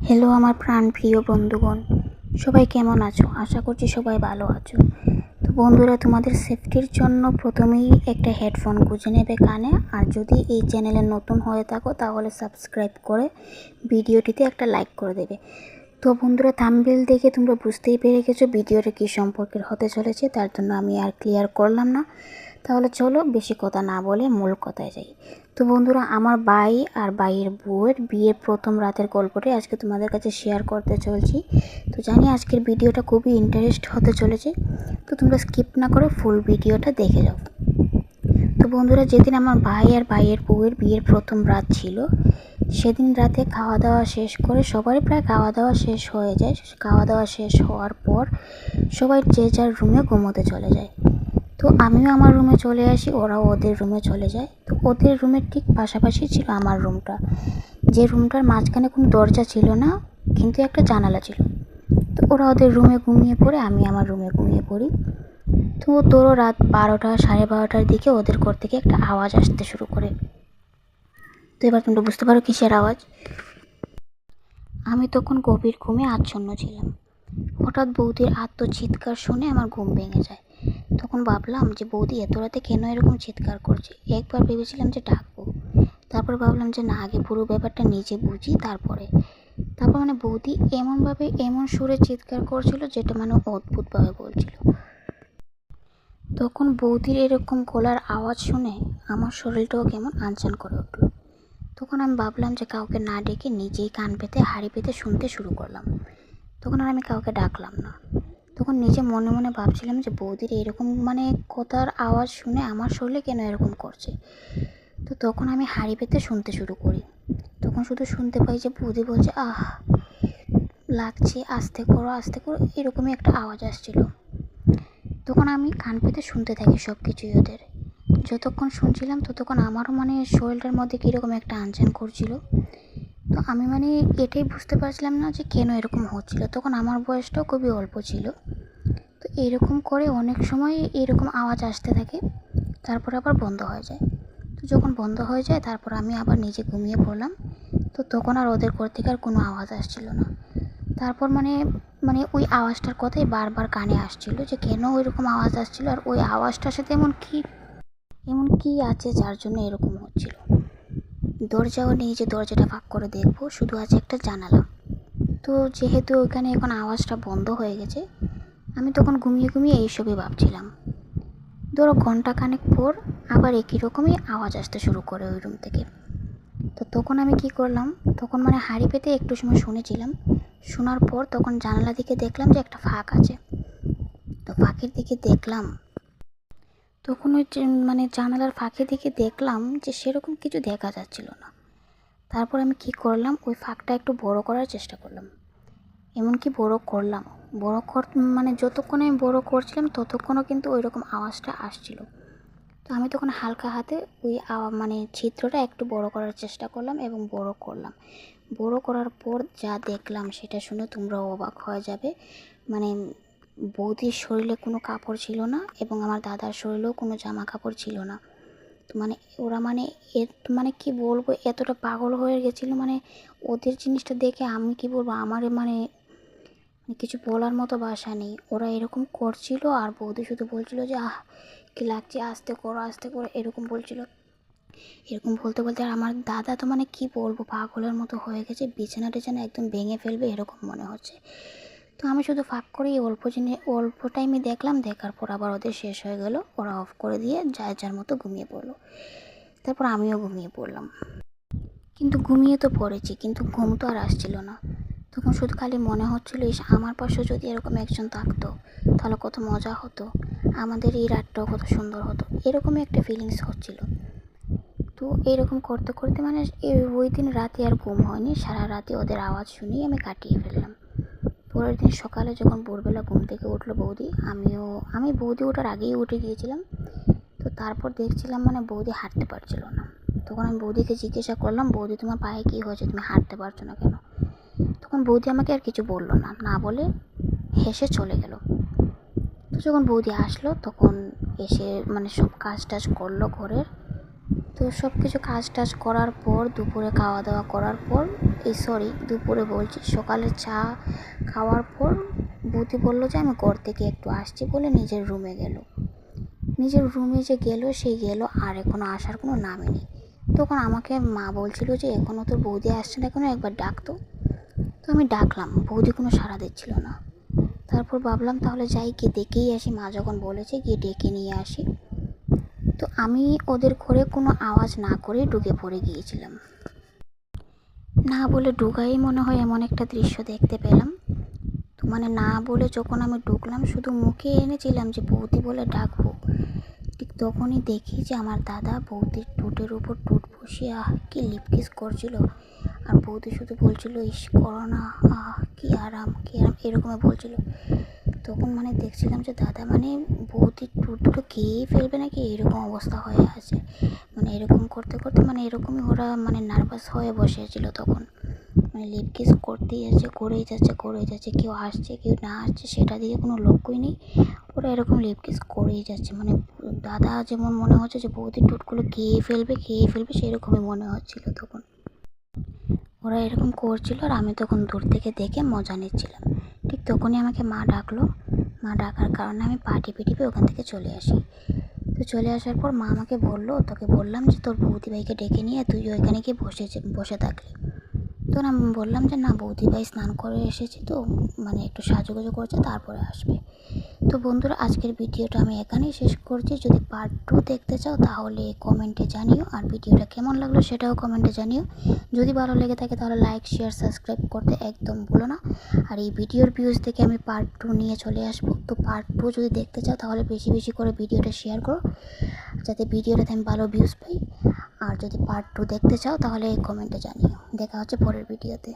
Hello আমার প্রাণপ্রিয় বন্ধুগণ, সবাই কেমন আছো? আশা করছি সবাই ভালো আছো। তো বন্ধুরা, তোমাদের সেফটির জন্য প্রথমেই একটা হেডফোন গুঁজে নেবে কানে। আর যদি এই চ্যানেলে নতুন হয়ে থাকো তাহলে সাবস্ক্রাইব করে ভিডিওটিতে একটা লাইক করে দেবে। তো বন্ধুরা, থাম্বনেল দেখে তোমরা বুঝতেই পেরে গেছো ভিডিওটা কী সম্পর্কের হতে চলেছে, তার জন্য আমি আর ক্লিয়ার করলাম না। তাহলে চলো বেশি কথা না বলে মূল কথায় যাই। তো বন্ধুরা, আমার ভাই আর ভাইয়ের বউয়ের বিয়ের প্রথম রাতের গল্পটাই আজকে তোমাদের কাছে শেয়ার করতে চলছি। তো জানি আজকের ভিডিওটা খুবই ইন্টারেস্ট হতে চলেছে, তো তোমরা স্কিপ না করে ফুল ভিডিওটা দেখে যাও। তো বন্ধুরা, যেদিন আমার ভাই আর ভাইয়ের বউয়ের বিয়ের প্রথম রাত ছিল, সেদিন রাতে খাওয়া দাওয়া শেষ করে সবারই প্রায় খাওয়া দাওয়া শেষ হয়ে যায়। খাওয়া দাওয়া শেষ হওয়ার পর সবাই যে যার রুমে ঘুমোতে চলে যায়। তো আমিও আমার রুমে চলে আসি, ওরাও ওদের রুমে চলে যায়। তো ওদের রুমের ঠিক পাশাপাশি ছিল আমার রুমটা, যে রুমটার মাঝখানে কোনো দরজা ছিল না, কিন্তু একটা জানালা ছিল। তো ওরা ওদের রুমে ঘুমিয়ে পড়ে, আমি আমার রুমে ঘুমিয়ে পড়ি। তো ধরো রাত 12টা 12:30টার দিকে ওদের ঘর থেকে একটা আওয়াজ আসতে শুরু করে। তো এবার তোমরা বুঝতে পারো কিসের আওয়াজ। আমি তখন গভীর ঘুমে আচ্ছন্ন ছিলাম। হঠাৎ বৌদির চিৎকার শুনে আমার ঘুম ভেঙে যায়। তখন ভাবলাম যে বৌদি এত রাতে কেন এরকম চিৎকার করছে। একবার ভেবেছিলাম যে ডাকবো, তারপর ভাবলাম যে না, আগে পুরো ব্যাপারটা নিজে বুঝি তারপরে। তারপর বৌদি এমনভাবে এমন সুরে চিৎকার করছিল যেটা অদ্ভুতভাবে বলছিল। তখন বৌদির এরকম গলার আওয়াজ শুনে আমার শরীরটাও কেমন আনচান করে উঠলো। তখন আমি ভাবলাম যে কাউকে না ডেকে নিজেই কান পেতে হাঁড়ি পেতে শুনতে শুরু করলাম। তখন আর আমি কাউকে ডাকলাম না। তখন নিজে মনে মনে ভাবছিলাম যে বৌদির এরকম কথার আওয়াজ শুনে আমার শরীরে কেন এরকম করছে। তো তখন আমি হাঁড়ি পেতে শুনতে শুরু করি। তখন শুধু শুনতে পাই যে বৌদি বলছে আহ লাগছে, আস্তে করো আস্তে করো, এরকমই একটা আওয়াজ আসছিল। তখন আমি কান পেতে শুনতে থাকি সব কিছুই ওদের। যতক্ষণ শুনছিলাম ততক্ষণ আমারও শরীরটার মধ্যে কীরকম একটা আনচান করছিল। তো আমি এটাই বুঝতে পারছিলাম না যে কেন এরকম হচ্ছিল। তখন আমার বয়সটাও খুবই অল্প ছিল। তো এরকম করে অনেক সময় এরকম আওয়াজ আসতে থাকে, তারপর আবার বন্ধ হয়ে যায়। তো যখন বন্ধ হয়ে যায় তারপর আমি আবার নিজে ঘুমিয়ে পড়লাম। তো তখন আর ওদের ঘর থেকে আর কোনো আওয়াজ আসছিল না। তারপর ওই আওয়াজটার কথাই বারবার কানে আসছিল যে কেন ওইরকম আওয়াজ আসছিল, আর ওই আওয়াজটার সাথে এমন কি আছে যার জন্য এরকম হচ্ছিল। দরজাও নেই যে দরজাটা ফাঁক করে দেখবো, শুধু আছে একটা জানালা। তো যেহেতু ওইখানে এখন আওয়াজটা বন্ধ হয়ে গেছে, আমি তখন ঘুমিয়ে ঘুমিয়ে এইসবই ভাবছিলাম। ধরো ঘন্টাখানেক পর আবার একই রকমই আওয়াজ আসতে শুরু করে ওই রুম থেকে। তো তখন আমি কি করলাম, তখন হাঁড়ি পেতে একটু সময় শুনেছিলাম। শোনার পর তখন জানালা দিকে দেখলাম যে একটা ফাঁক আছে। তো ফাঁকের দিকে দেখলাম, তখন ওই জানালার ফাঁকের দিকে দেখলাম যে সেরকম কিছু দেখা যাচ্ছিল না। তারপর আমি কি করলাম, ওই ফাঁকটা একটু বড় করার চেষ্টা করলাম। এমনকি বড় করলাম, যতক্ষণ আমি বড় করছিলাম ততক্ষণও কিন্তু ওই রকম আওয়াজটা আসছিল। তো আমি তখন হালকা হাতে ওই ছিদ্রটা একটু বড় করার চেষ্টা করলাম এবং বড় করলাম। বড় করার পর যা দেখলাম সেটা শুনে তোমরাও অবাক হয়ে যাবে। বৌদির শরীরে কোনো কাপড় ছিল না এবং আমার দাদার শরীরেও কোনো জামা কাপড় ছিল না। তো ওরা কি বলবো, এতটা পাগল হয়ে গেছিলো। ওদের জিনিসটা দেখে আমি কি বলবো, আমার কিছু বলার মতো ভাষা নেই। ওরা এরকম করছিল আর বৌদি শুধু বলছিল যে আহ কি লাগছে, আস্তে করো আস্তে করো, এরকম বলছিল। এরকম বলতে বলতে আর আমার দাদা তো কি বলবো, পাগলের মতো হয়ে গেছে, বিছানা টিছানা একদম ভেঙে ফেলবে এরকম মনে হচ্ছে। তো আমি শুধু ফাঁক করে অল্প টাইমে দেখলাম, দেখার পর আবার ওদের শেষ হয়ে গেল, ওরা অফ করে দিয়ে যার যার মতো ঘুমিয়ে পড়লো। তারপর আমিও ঘুমিয়ে পড়লাম। কিন্তু ঘুমিয়ে তো পড়েছি, কিন্তু ঘুম তো আর আসছিল না। তখন শুধু খালি মনে হচ্ছিল, আমার পাশে যদি এরকম একজন থাকতো তাহলে কত মজা হতো, আমাদের এই রাতটাও কত সুন্দর হতো, এরকমই একটা ফিলিংস হচ্ছিল। তো এরকম করতে করতে ওই দিন রাতে আর ঘুম হয়নি, সারা রাতে ওদের আওয়াজ শুনেই আমি কাটিয়ে ফেললাম। পরের দিন সকালে যখন ভোরবেলা ঘুম থেকে উঠলো বৌদি, আমি বৌদি ওঠার আগেই উঠে গিয়েছিলাম। তো তারপর দেখছিলাম বৌদি হাঁটতে পারছিল না। তখন আমি বৌদিকে জিজ্ঞাসা করলাম, বৌদি তোমার পায়ে কী হয়েছে, তুমি হাঁটতে পারছো না কেন? তখন বৌদি আমাকে আর কিছু বললো না, না বলে হেসে চলে গেল। তো যখন বৌদি আসলো তখন এসে সব কাজ টাজ করলো ঘরের। তো সব কিছু কাজ টাজ করার পর দুপুরে খাওয়া দাওয়া করার পর দুপুরে বলছি সকালে চা খাওয়ার পর বৌদি বললো যে আমি ঘর থেকে একটু আসছি বলে নিজের রুমে গেল। নিজের রুমে যে গেল আর এখনও আসার কোনো নামই নেই। তখন আমাকে মা বলছিল যে এখনও তোর বৌদি আসছে না, এখনও একবার ডাকতো। তো আমি ডাকলাম, বৌদি কোনো সাড়া দিচ্ছিল না। তারপর ভাবলাম তাহলে যাই, গিয়ে ডেকেই আসি। মা যখন বলেছে গিয়ে ডেকে নিয়ে আসি, তো আমি ওদের ঘরে কোনো আওয়াজ না করে ঢুকে পড়ে গিয়েছিলাম। না বলে ঢুকাই মনে হয় এমন একটা দৃশ্য দেখতে পেলাম। তো না বলে যখন আমি ঢুকলাম, শুধু মুখে এনেছিলাম যে বৌদি বলে ডাকবো, ঠিক তখনই দেখি যে আমার দাদা বৌদির টুটের উপর টুট বসিয়ে কি লিপ কিস করছিল। আর বৌদি শুধু বলছিল ইস করো না, কি আরাম এরকমই বলছিল। তখন দেখছিলাম যে দাদা বৌদির টুটগুলো খেয়েই ফেলবে নাকি এরকম অবস্থা হয়ে আছে। এরকম করতে করতে এরকমই ওরা নার্ভাস হয়ে বসেছিল তখন। লিপ কিস করেই যাচ্ছে, কেউ আসছে কেউ না আসছে সেটা দিয়ে কোনো লক্ষ্যই নেই। ওরা এরকম লিপ কিস করেই যাচ্ছে। দাদা যেমন মনে হচ্ছে যে বৌদির টুটগুলো খেয়ে ফেলবে সেরকমই মনে হচ্ছিল তখন। ওরা এরকম করছিল আর আমি তখন দূর থেকে দেখে মজা নিচ্ছিলাম। ঠিক তখনই আমাকে মা ডাকলো। মা ডাকার কারণে আমি পা টিপে টিপে ওখান থেকে চলে আসি। তো চলে আসার পর মা আমাকে বললো, তোকে বললাম যে তোর বৌদি ভাইকে ডেকে নিয়ে তুই ওইখানে গিয়ে বসে থাকলি। তখন আমি বললাম যে না, বৌদি ভাই স্নান করে এসেছি, তো একটু সাজুগুজু করছে, তারপরে আসবে। তো বন্ধুরা, আজকের ভিডিওটা আমি এখানেই শেষ করছি। যদি পার্ট 2 দেখতে চাও তাহলে কমেন্টে জানিও, আর ভিডিওটা কেমন লাগলো সেটাও কমেন্টে জানিও। যদি ভালো লেগে থাকে তাহলে লাইক শেয়ার সাবস্ক্রাইব করতে একদম ভুলো না। আর এই ভিডিওর ভিউজ থেকে আমি পার্ট 2 নিয়ে চলে আসবো। তো পার্ট 2 যদি দেখতে চাও তাহলে বেশি বেশি করে ভিডিওটা শেয়ার করো, যাতে ভিডিওটাতে আমি ভালো ভিউজ পাই। আর যদি পার্ট 2 দেখতে চাও তাহলে কমেন্টে জানিও। দেখা হচ্ছে পরের ভিডিওতে।